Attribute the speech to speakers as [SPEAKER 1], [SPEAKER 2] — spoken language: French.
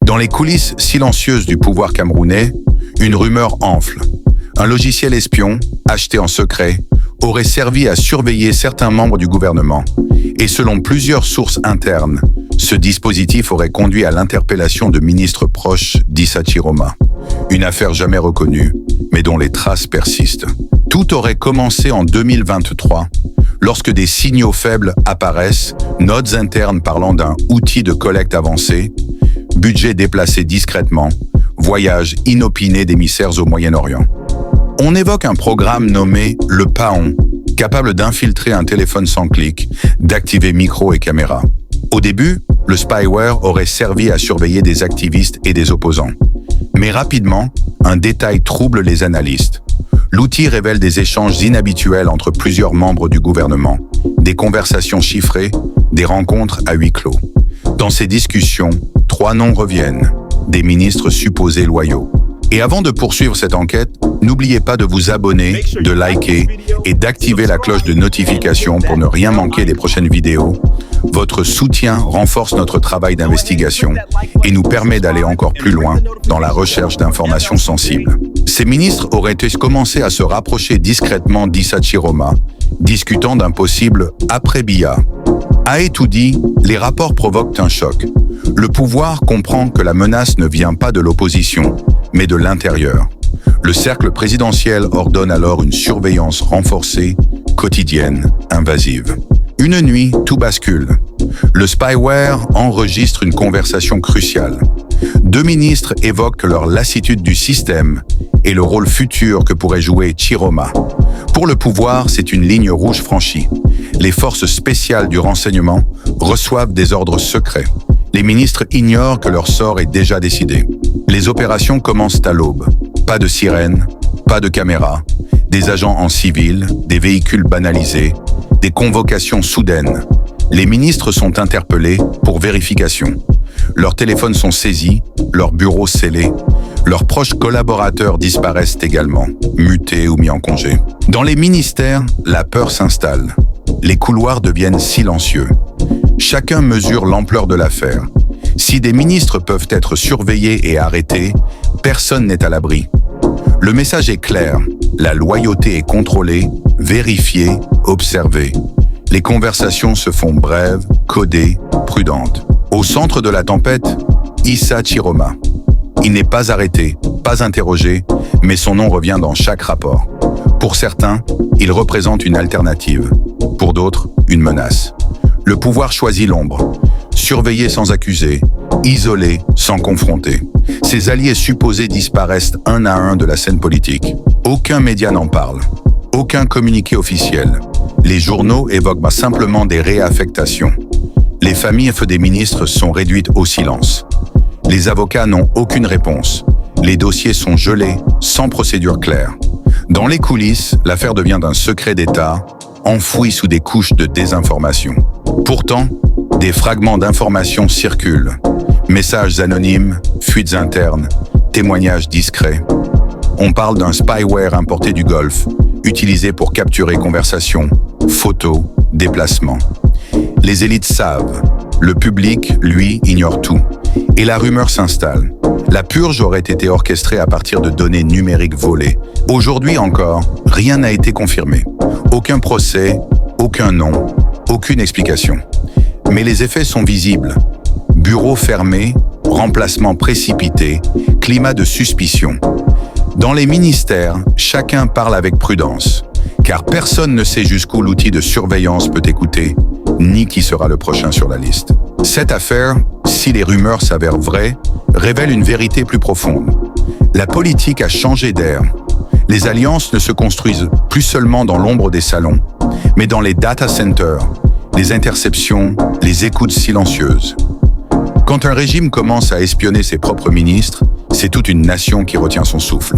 [SPEAKER 1] Dans les coulisses silencieuses du pouvoir camerounais, une rumeur enfle. Un logiciel espion, acheté en secret, aurait servi à surveiller certains membres du gouvernement. Et selon plusieurs sources internes, ce dispositif aurait conduit à l'interpellation de ministres proches d'Issa Chiroma. Une affaire jamais reconnue, mais dont les traces persistent. Tout aurait commencé en 2023, lorsque des signaux faibles apparaissent, notes internes parlant d'un outil de collecte avancé, budget déplacé discrètement, voyage inopiné d'émissaires au Moyen-Orient. On évoque un programme nommé le Paon, capable d'infiltrer un téléphone sans clic, d'activer micro et caméra. Au début, le spyware aurait servi à surveiller des activistes et des opposants. Mais rapidement, un détail trouble les analystes. L'outil révèle des échanges inhabituels entre plusieurs membres du gouvernement, des conversations chiffrées, des rencontres à huis clos. Dans ces discussions, 3 noms reviennent, des ministres supposés loyaux. Et avant de poursuivre cette enquête, n'oubliez pas de vous abonner, de liker et d'activer la cloche de notification pour ne rien manquer des prochaines vidéos. Votre soutien renforce notre travail d'investigation et nous permet d'aller encore plus loin dans la recherche d'informations sensibles. Ces ministres auraient commencé à se rapprocher discrètement d'Issa Chiroma, discutant d'un possible après-Biya. À Etoudi, les rapports provoquent un choc. Le pouvoir comprend que la menace ne vient pas de l'opposition, mais de l'intérieur. Le cercle présidentiel ordonne alors une surveillance renforcée, quotidienne, invasive. Une nuit, tout bascule. Le spyware enregistre une conversation cruciale. 2 ministres évoquent leur lassitude du système et le rôle futur que pourrait jouer Chiroma. Pour le pouvoir, c'est une ligne rouge franchie. Les forces spéciales du renseignement reçoivent des ordres secrets. Les ministres ignorent que leur sort est déjà décidé. Les opérations commencent à l'aube. Pas de sirène, pas de caméra, des agents en civil, des véhicules banalisés, des convocations soudaines. Les ministres sont interpellés pour vérification. Leurs téléphones sont saisis, leurs bureaux scellés. Leurs proches collaborateurs disparaissent également, mutés ou mis en congé. Dans les ministères, la peur s'installe. Les couloirs deviennent silencieux. Chacun mesure l'ampleur de l'affaire. Si des ministres peuvent être surveillés et arrêtés, personne n'est à l'abri. Le message est clair, la loyauté est contrôlée, vérifiée, observée. Les conversations se font brèves, codées, prudentes. Au centre de la tempête, Issa Chiroma. Il n'est pas arrêté, pas interrogé, mais son nom revient dans chaque rapport. Pour certains, il représente une alternative. Pour d'autres, une menace. Le pouvoir choisit l'ombre. Surveillé sans accuser, isolé sans confronter. Ses alliés supposés disparaissent un à un de la scène politique. Aucun média n'en parle. Aucun communiqué officiel. Les journaux évoquent simplement des réaffectations. Les familles des ministres sont réduites au silence. Les avocats n'ont aucune réponse. Les dossiers sont gelés, sans procédure claire. Dans les coulisses, l'affaire devient un secret d'État, enfoui sous des couches de désinformation. Pourtant, des fragments d'informations circulent. Messages anonymes, fuites internes, témoignages discrets. On parle d'un spyware importé du Golfe, utilisé pour capturer conversations, photos, déplacements. Les élites savent. Le public, lui, ignore tout. Et la rumeur s'installe. La purge aurait été orchestrée à partir de données numériques volées. Aujourd'hui encore, rien n'a été confirmé. Aucun procès, aucun nom, aucune explication. Mais les effets sont visibles. Bureaux fermés, remplacements précipités, climat de suspicion. Dans les ministères, chacun parle avec prudence, car personne ne sait jusqu'où l'outil de surveillance peut écouter, ni qui sera le prochain sur la liste. Cette affaire, si les rumeurs s'avèrent vraies, révèle une vérité plus profonde. La politique a changé d'air. Les alliances ne se construisent plus seulement dans l'ombre des salons, mais dans les data centers, les interceptions, les écoutes silencieuses. Quand un régime commence à espionner ses propres ministres, c'est toute une nation qui retient son souffle.